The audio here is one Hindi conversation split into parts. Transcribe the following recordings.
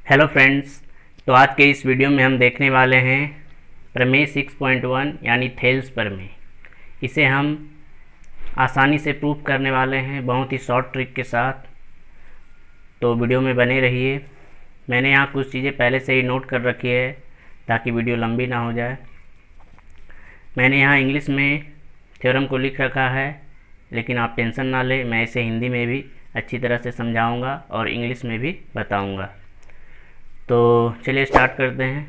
हेलो फ्रेंड्स, तो आज के इस वीडियो में हम देखने वाले हैं प्रमेय 6.1 यानी थेल्स प्रमेय। इसे हम आसानी से प्रूव करने वाले हैं बहुत ही शॉर्ट ट्रिक के साथ। तो वीडियो में बने रहिए। मैंने यहाँ कुछ चीज़ें पहले से ही नोट कर रखी है ताकि वीडियो लंबी ना हो जाए। मैंने यहाँ इंग्लिश में थ्योरम को लिख रखा है, लेकिन आप टेंशन ना लें, मैं इसे हिंदी में भी अच्छी तरह से समझाऊँगा और इंग्लिश में भी बताऊँगा। तो चलिए स्टार्ट करते हैं।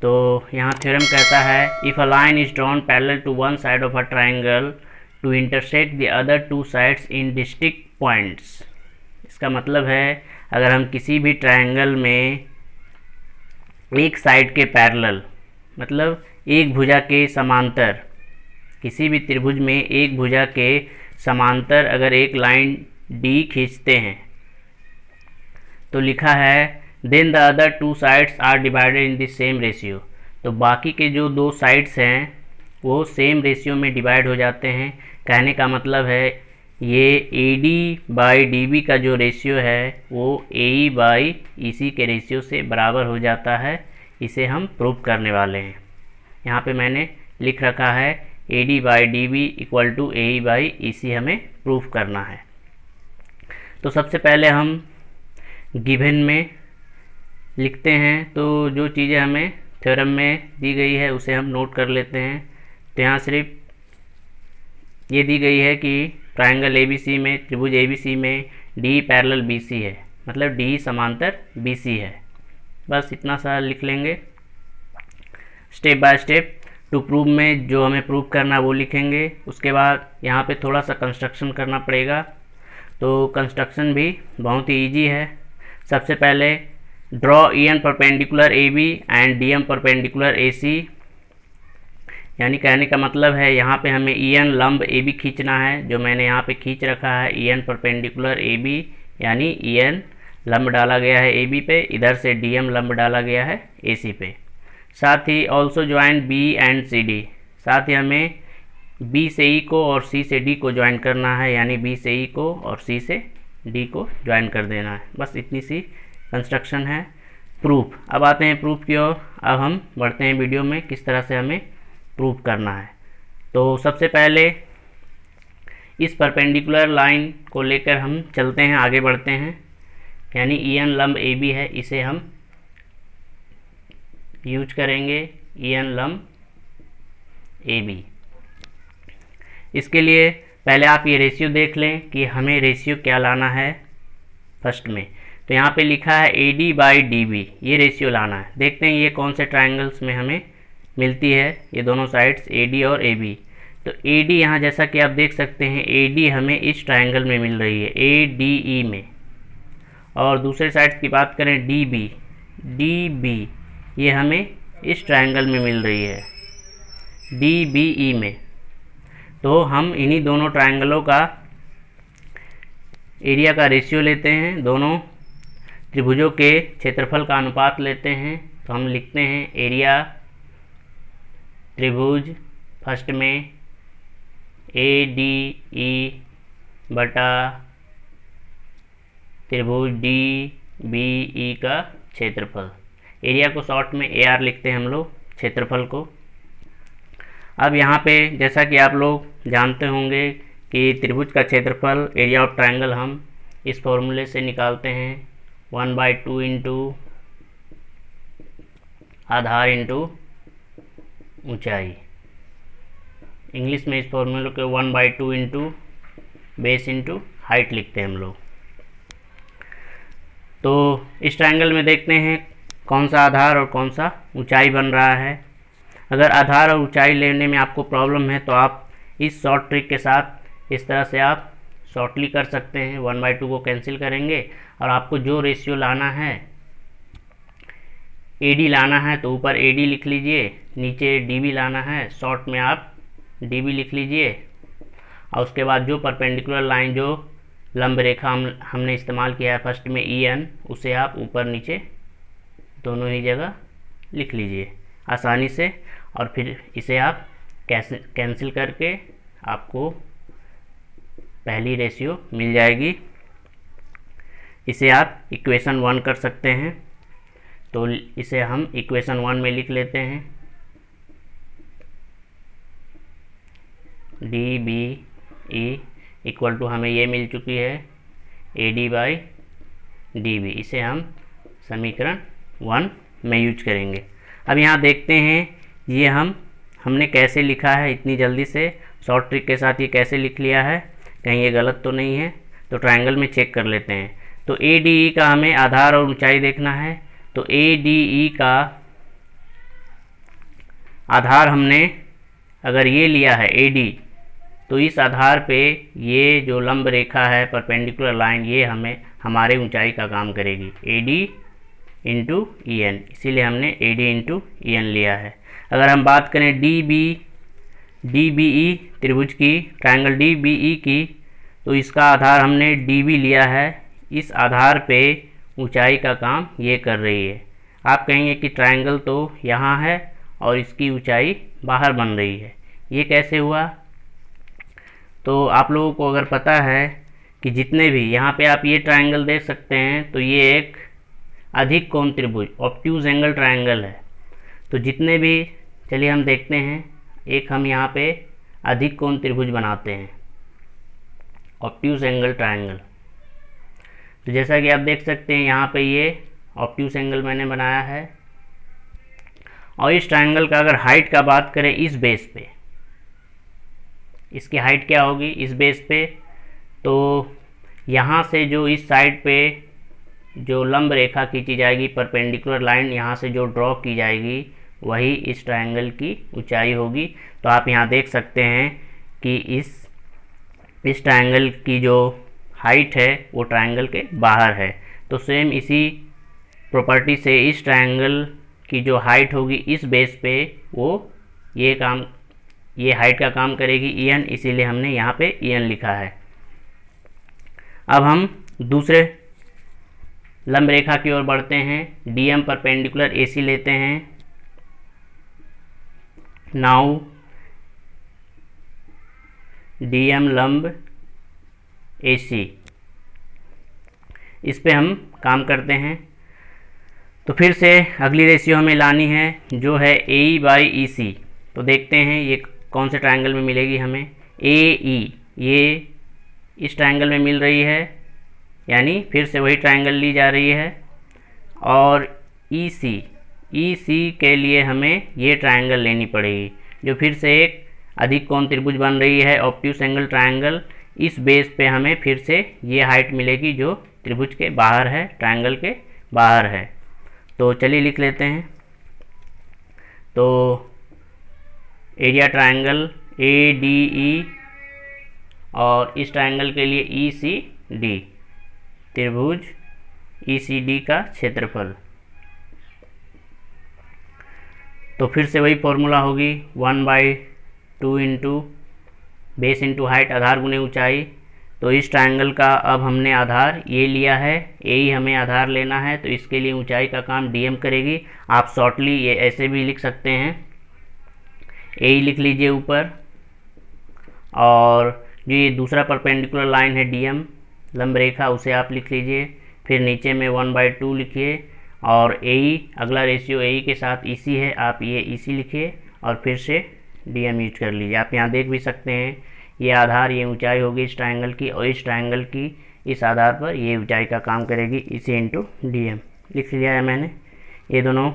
तो यहाँ थ्योरम कहता है, if a line is drawn parallel to one side of a triangle to intersect the other two sides in distinct points. इसका मतलब है, अगर हम किसी भी ट्राइंगल में एक साइड के पैरेलल, मतलब एक भुजा के समांतर, किसी भी त्रिभुज में एक भुजा के समांतर अगर एक लाइन डी खींचते हैं तो लिखा है then the other two sides are divided in the same ratio. तो बाकी के जो दो साइड्स हैं वो सेम रेशियो में डिवाइड हो जाते हैं। कहने का मतलब है ये AD बाई DB का जो रेशियो है वो AE बाई EC के रेशियो से बराबर हो जाता है। इसे हम प्रूव करने वाले हैं। यहाँ पे मैंने लिख रखा है AD by DB equal to AE by EC हमें प्रूव करना है। तो सबसे पहले हम गिवन में लिखते हैं। तो जो चीज़ें हमें थ्योरम में दी गई है उसे हम नोट कर लेते हैं। तो यहाँ सिर्फ ये दी गई है कि ट्रायंगल ABC में, त्रिभुज ABC में D पैरेलल BC है, मतलब D समांतर BC है। बस इतना सा लिख लेंगे। Step by step to prove में जो हमें प्रूव करना है वो लिखेंगे। उसके बाद यहाँ पे थोड़ा सा कंस्ट्रक्शन करना पड़ेगा। तो कंस्ट्रक्शन भी बहुत ही ईजी है। सबसे पहले draw EN perpendicular AB and DM perpendicular AC। यानी कहने का मतलब है यहाँ पे हमें EN लंब AB खींचना है, जो मैंने यहाँ पे खींच रखा है EN परपेंडिकुलर AB, यानी EN लंब डाला गया है AB पे, इधर से DM लंब डाला गया है AC पे। साथ he also join B and CD। साथ ही हमें B से E को और C से D को ज्वाइन करना है, यानी B से E को और C से D को ज्वाइन कर देना है। बस इतनी सी कंस्ट्रक्शन है। प्रूफ, अब आते हैं प्रूफ की ओर। अब हम बढ़ते हैं वीडियो में किस तरह से हमें प्रूफ करना है। तो सबसे पहले इस परपेंडिकुलर लाइन को लेकर हम चलते हैं, आगे बढ़ते हैं। यानी EN लंब AB है, इसे हम यूज करेंगे EN लंब AB। इसके लिए पहले आप ये रेशियो देख लें कि हमें रेशियो क्या लाना है फर्स्ट में। तो यहाँ पे लिखा है AD बाई DB, ये रेशियो लाना है। देखते हैं ये कौन से ट्रायंगल्स में हमें मिलती है, ये दोनों साइड्स AD और AB। तो AD यहाँ जैसा कि आप देख सकते हैं AD हमें इस ट्रायंगल में मिल रही है ADE में, और दूसरे साइड की बात करें DB ये हमें इस ट्रायंगल में मिल रही है DBE में। तो हम इन्हीं दोनों ट्रायंगलों का एरिया का रेशियो लेते हैं, दोनों त्रिभुजों के क्षेत्रफल का अनुपात लेते हैं। तो हम लिखते हैं एरिया त्रिभुज फर्स्ट में ADE बटा त्रिभुज DBE का क्षेत्रफल। एरिया को शॉर्ट में AR लिखते हैं हम लोग, क्षेत्रफल को। अब यहाँ पे जैसा कि आप लोग जानते होंगे कि त्रिभुज का क्षेत्रफल, एरिया ऑफ ट्रायंगल, हम इस फॉर्मूले से निकालते हैं 1/2 इंटू आधार इंटू ऊंचाई। इंग्लिश में इस फॉर्मूले को 1/2 इंटू बेस इंटू हाइट लिखते हैं हम लोग। तो इस ट्रायंगल में देखते हैं कौन सा आधार और कौन सा ऊंचाई बन रहा है। अगर आधार और ऊंचाई लेने में आपको प्रॉब्लम है तो आप इस शॉर्ट ट्रिक के साथ इस तरह से आप शॉर्टली कर सकते हैं। 1/2 को कैंसिल करेंगे और आपको जो रेशियो लाना है, AD लाना है तो ऊपर AD लिख लीजिए, नीचे DB लाना है, शॉर्ट में आप DB लिख लीजिए। और उसके बाद जो परपेंडिकुलर लाइन, जो लंब रेखा हमने इस्तेमाल किया है फर्स्ट में EN, उसे आप ऊपर नीचे दोनों ही जगह लिख लीजिए आसानी से। और फिर इसे आप कैंसिल करके आपको पहली रेशियो मिल जाएगी। इसे आप इक्वेशन 1 कर सकते हैं। तो इसे हम इक्वेशन 1 में लिख लेते हैं, D B E equal to हमें ये मिल चुकी है A D by D B. इसे हम समीकरण 1 में यूज करेंगे। अब यहाँ देखते हैं ये हमने कैसे लिखा है, इतनी जल्दी से शॉर्ट ट्रिक के साथ ये कैसे लिख लिया है, कहीं ये गलत तो नहीं है। तो ट्रायंगल में चेक कर लेते हैं। तो ए डी ई का हमें आधार और ऊंचाई देखना है। तो ए डी ई का आधार हमने अगर ये लिया है ए डी, तो इस आधार पे ये जो लंब रेखा है परपेंडिकुलर लाइन, ये हमें हमारे ऊंचाई का काम करेगी, A D into E N, इसीलिए हमने A D into E N लिया है। अगर हम बात करें डी बी ई त्रिभुज की, ट्रायंगल डी बी ई की, तो इसका आधार हमने डी बी लिया है। इस आधार पे ऊंचाई का काम ये कर रही है। आप कहेंगे कि ट्रायंगल तो यहाँ है और इसकी ऊंचाई बाहर बन रही है, ये कैसे हुआ? तो आप लोगों को अगर पता है कि जितने भी यहाँ पे आप ये ट्रायंगल देख सकते हैं, तो ये एक अधिक कोण त्रिभुज ऑब्ट्यूज एंगल ट्रायंगल है। तो जितने भी, चलिए हम देखते हैं, एक हम यहाँ पे अधिक कोण त्रिभुज बनाते हैं, ऑब्ट्यूज एंगल ट्रायंगल। तो जैसा कि आप देख सकते हैं यहाँ पे ये ऑब्ट्यूज एंगल मैंने बनाया है। और इस ट्रायंगल का अगर हाइट का बात करें इस बेस पे, इसकी हाइट क्या होगी इस बेस पे, तो यहाँ से जो इस साइड पे जो लंब रेखा खींची जाएगी, परपेंडिकुलर लाइन यहाँ से जो ड्रॉ की जाएगी, वही इस ट्रायंगल की ऊंचाई होगी। तो आप यहाँ देख सकते हैं कि इस ट्रायंगल की जो हाइट है वो ट्रायंगल के बाहर है। तो सेम इसी प्रॉपर्टी से इस ट्रायंगल की जो हाइट होगी इस बेस पे, वो ये हाइट का काम करेगी ई एन, इसीलिए हमने यहाँ पे ई एन लिखा है। अब हम दूसरे लंब रेखा की ओर बढ़ते हैं। डी एम परपेंडिकुलर ए सी लेते हैं। नाउ डी एम लंब ए सी, इस पे हम काम करते हैं। तो फिर से अगली रेशियो हमें लानी है जो है ए ई बाई ई सी। तो देखते हैं ये कौन से ट्रायंगल में मिलेगी हमें। ए ई ये इस ट्रायंगल में मिल रही है, यानी फिर से वही ट्रायंगल ली जा रही है। और ई सी के लिए हमें ये ट्रायंगल लेनी पड़ेगी, जो फिर से एक अधिक कोण त्रिभुज बन रही है, ऑब्ट्यूज एंगल ट्रायंगल। इस बेस पे हमें फिर से ये हाइट मिलेगी जो त्रिभुज के बाहर है, ट्रायंगल के बाहर है। तो चलिए लिख लेते हैं। तो एरिया ट्रायंगल ए डी ई और इस ट्रायंगल के लिए ई सी डी, त्रिभुज ई सी डी का क्षेत्रफल। तो फिर से वही फॉर्मूला होगी 1/2 इंटू बेस इंटू हाइट, आधार गुने ऊंचाई। तो इस ट्रायंगल का अब हमने आधार ये लिया है, ए ही हमें आधार लेना है, तो इसके लिए ऊंचाई का काम डीएम करेगी। आप शॉर्टली ये ऐसे भी लिख सकते हैं, ए ही लिख लीजिए ऊपर, और जो ये दूसरा परपेंडिकुलर लाइन है डीएम लंब रेखा, उसे आप लिख लीजिए। फिर नीचे में 1/2 लिखिए, और ए ही अगला रेशियो ए ही के साथ ई सी है, आप ये ई सी लिखिए और फिर से डीएम यूज कर लीजिए। आप यहाँ देख भी सकते हैं ये आधार, ये ऊंचाई होगी इस ट्रायंगल की, और इस ट्रायंगल की इस आधार पर ये ऊंचाई का काम करेगी, इसी इंटू डीएम लिख लिया है मैंने। ये दोनों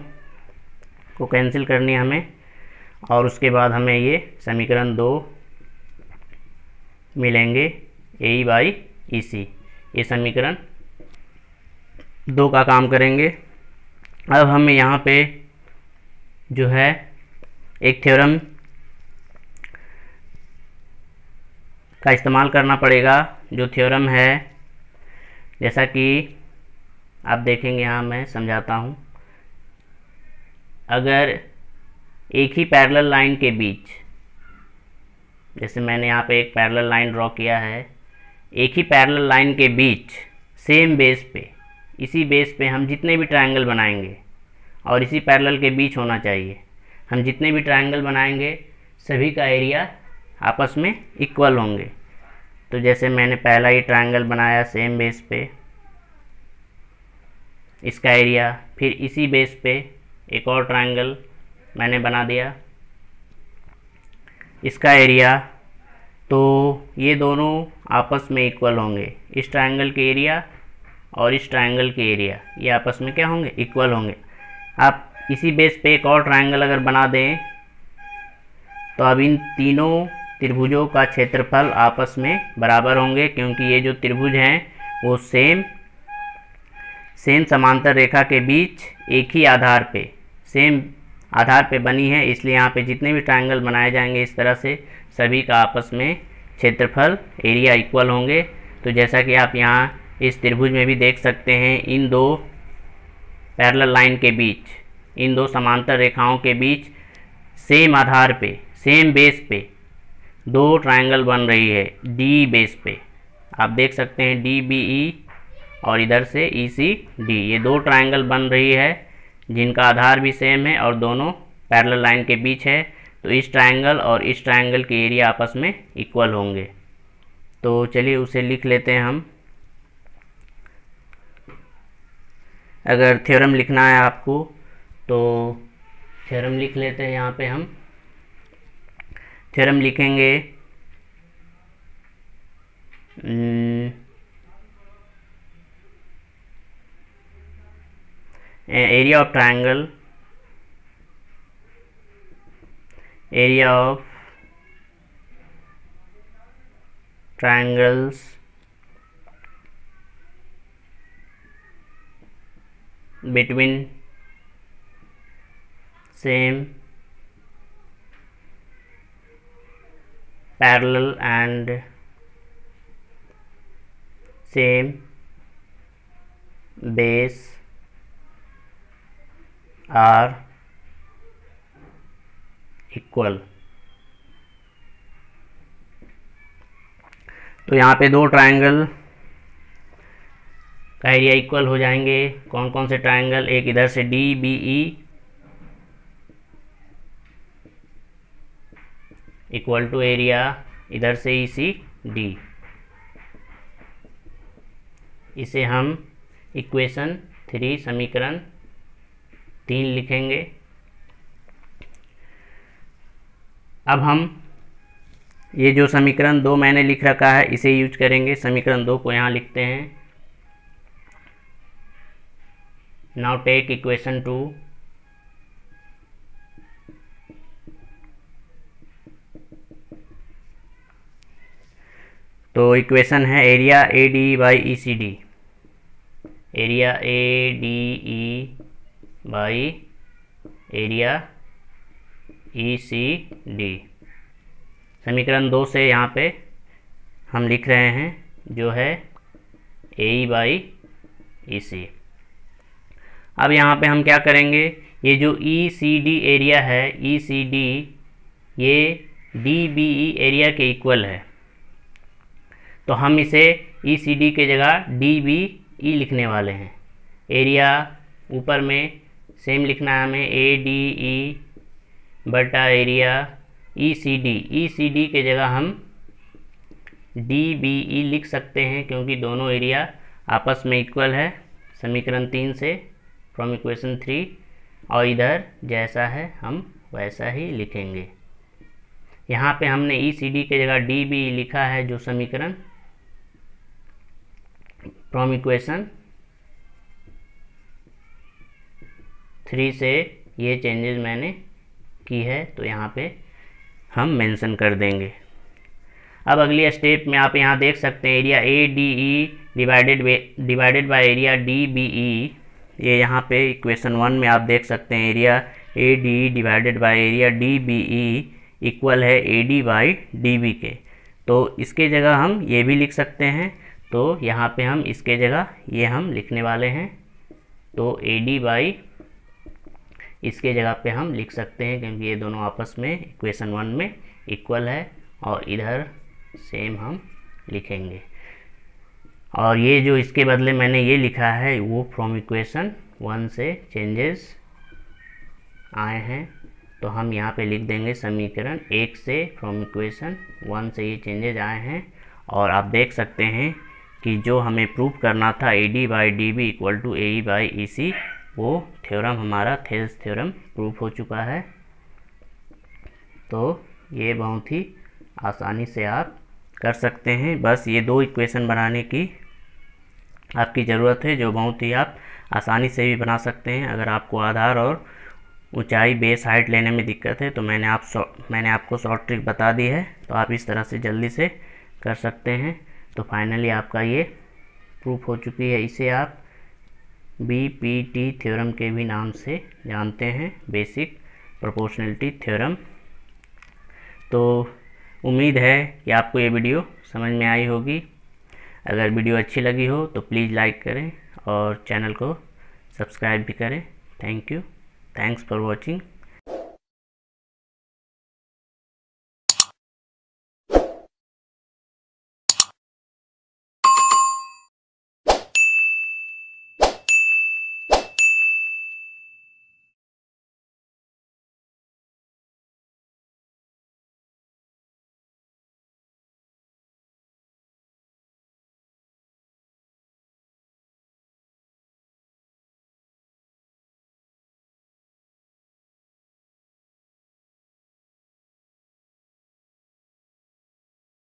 को कैंसिल करनी है हमें, और उसके बाद हमें ये समीकरण 2 मिलेंगे, ए ई बाई ई सी। ये समीकरण 2 का काम करेंगे। अब हमें यहाँ पे जो है एक थ्योरम का इस्तेमाल करना पड़ेगा, जो थ्योरम है, जैसा कि आप देखेंगे यहाँ मैं समझाता हूँ। अगर एक ही पैरेलल लाइन के बीच, जैसे मैंने यहाँ पे एक पैरेलल लाइन ड्रॉ किया है, एक ही पैरेलल लाइन के बीच सेम बेस पे, इसी बेस पे हम जितने भी ट्रायंगल बनाएंगे, और इसी पैरेलल के बीच होना चाहिए, हम जितने भी ट्रायंगल बनाएंगे सभी का एरिया आपस में इक्वल होंगे। तो जैसे मैंने पहला ही ट्रायंगल बनाया सेम बेस पे, इसका एरिया, फिर इसी बेस पे एक और ट्रायंगल मैंने बना दिया, इसका एरिया। तो ये दोनों आपस में इक्वल होंगे, इस ट्रायंगल के एरिया और इस ट्रायंगल के एरिया ये आपस में क्या होंगे, इक्वल होंगे। आप इसी बेस पे एक और ट्रायंगल अगर बना दें तो अब इन तीनों त्रिभुजों का क्षेत्रफल आपस में बराबर होंगे, क्योंकि ये जो त्रिभुज हैं वो सेम समांतर रेखा के बीच एक ही आधार पे, सेम आधार पे बनी है, इसलिए यहाँ पे जितने भी ट्रायंगल बनाए जाएंगे इस तरह से सभी का आपस में क्षेत्रफल एरिया इक्वल होंगे। तो जैसा कि आप यहाँ इस त्रिभुज में भी देख सकते हैं, इन दो पैरेलल लाइन के बीच, इन दो समांतर रेखाओं के बीच सेम आधार पे, सेम बेस पे दो ट्रायंगल बन रही है, डी बेस पे आप देख सकते हैं, डी बी ई और इधर से ई सी डी, ये दो ट्रायंगल बन रही है जिनका आधार भी सेम है और दोनों पैरेलल लाइन के बीच है। तो इस ट्रायंगल और इस ट्रायंगल के एरिया आपस में इक्वल होंगे। तो चलिए उसे लिख लेते हैं हम। अगर थ्योरम लिखना है आपको तो थ्योरम लिख लेते हैं। यहाँ पे हम थ्योरम लिखेंगे area of triangle, area of triangles between same parallel and same base are equal. तो यहाँ पे दो ट्रायंगल का एरिया इक्वल हो जाएंगे। कौन कौन से ट्रायंगल, एक इधर से D B E equal to area इधर से ई सी डी, इसे हम इक्वेशन 3 समीकरण 3 लिखेंगे। अब हम ये जो समीकरण 2 मैंने लिख रखा है इसे यूज करेंगे। समीकरण 2 को यहाँ लिखते हैं। नाउ टेक इक्वेशन 2, तो इक्वेशन है area A D by E C D, area A D E by area E C D. समीकरण 2 से यहाँ पे हम लिख रहे हैं जो है ए ई बाई ई सी। अब यहाँ पे हम क्या करेंगे, ये जो ई सी डी एरिया है, ई सी डी ये डी बी ई एरिया के इक्वल है, तो हम इसे ई सी डी के जगह डी बी ई लिखने वाले हैं। एरिया ऊपर में सेम लिखना है हमें, ए डी ई बटा एरिया ई सी डी। ई सी डी के जगह हम डी बी ई लिख सकते हैं क्योंकि दोनों एरिया आपस में इक्वल है, समीकरण 3 से, फ्रॉम इक्वेशन 3। और इधर जैसा है हम वैसा ही लिखेंगे। यहाँ पे हमने ई सी डी के जगह डी बी ई लिखा है, जो समीकरण फ्रॉम इक्वेशन 3 से ये चेंजेस मैंने की है, तो यहाँ पे हम मेंशन कर देंगे। अब अगली स्टेप में आप यहाँ देख सकते हैं area A D E divided by area D B E. ये यहाँ पे इक्वेशन 1 में आप देख सकते हैं area A D E divided by area D B E equal है A D by D B के। तो इसके जगह हम ये भी लिख सकते हैं, तो यहाँ पे हम इसके जगह ये हम लिखने वाले हैं। तो ए डी बाई इसके जगह पे हम लिख सकते हैं क्योंकि ये दोनों आपस में इक्वेशन 1 में इक्वल है, और इधर सेम हम लिखेंगे। और ये जो इसके बदले मैंने ये लिखा है वो फ्रॉम इक्वेशन 1 से चेंजेस आए हैं, तो हम यहाँ पे लिख देंगे समीकरण 1 से, फ्रॉम इक्वेशन 1 से ये चेंजेस आए हैं। और आप देख सकते हैं कि जो हमें प्रूफ करना था AD by DB equal to AE by EC, वो थ्योरम हमारा थेल्स थ्योरम प्रूफ हो चुका है। तो ये बहुत ही आसानी से आप कर सकते हैं। बस ये दो इक्वेशन बनाने की आपकी ज़रूरत है, जो बहुत ही आप आसानी से भी बना सकते हैं। अगर आपको आधार और ऊंचाई बेस हाइट लेने में दिक्कत है तो मैंने आपको शॉर्ट ट्रिक बता दी है, तो आप इस तरह से जल्दी से कर सकते हैं। तो फाइनली आपका ये प्रूफ हो चुकी है। इसे आप BPT थ्योरम के भी नाम से जानते हैं, बेसिक प्रोपोर्शनलिटी थ्योरम। तो उम्मीद है कि आपको ये वीडियो समझ में आई होगी। अगर वीडियो अच्छी लगी हो तो प्लीज़ लाइक करें और चैनल को सब्सक्राइब भी करें। Thank you, thanks for watching.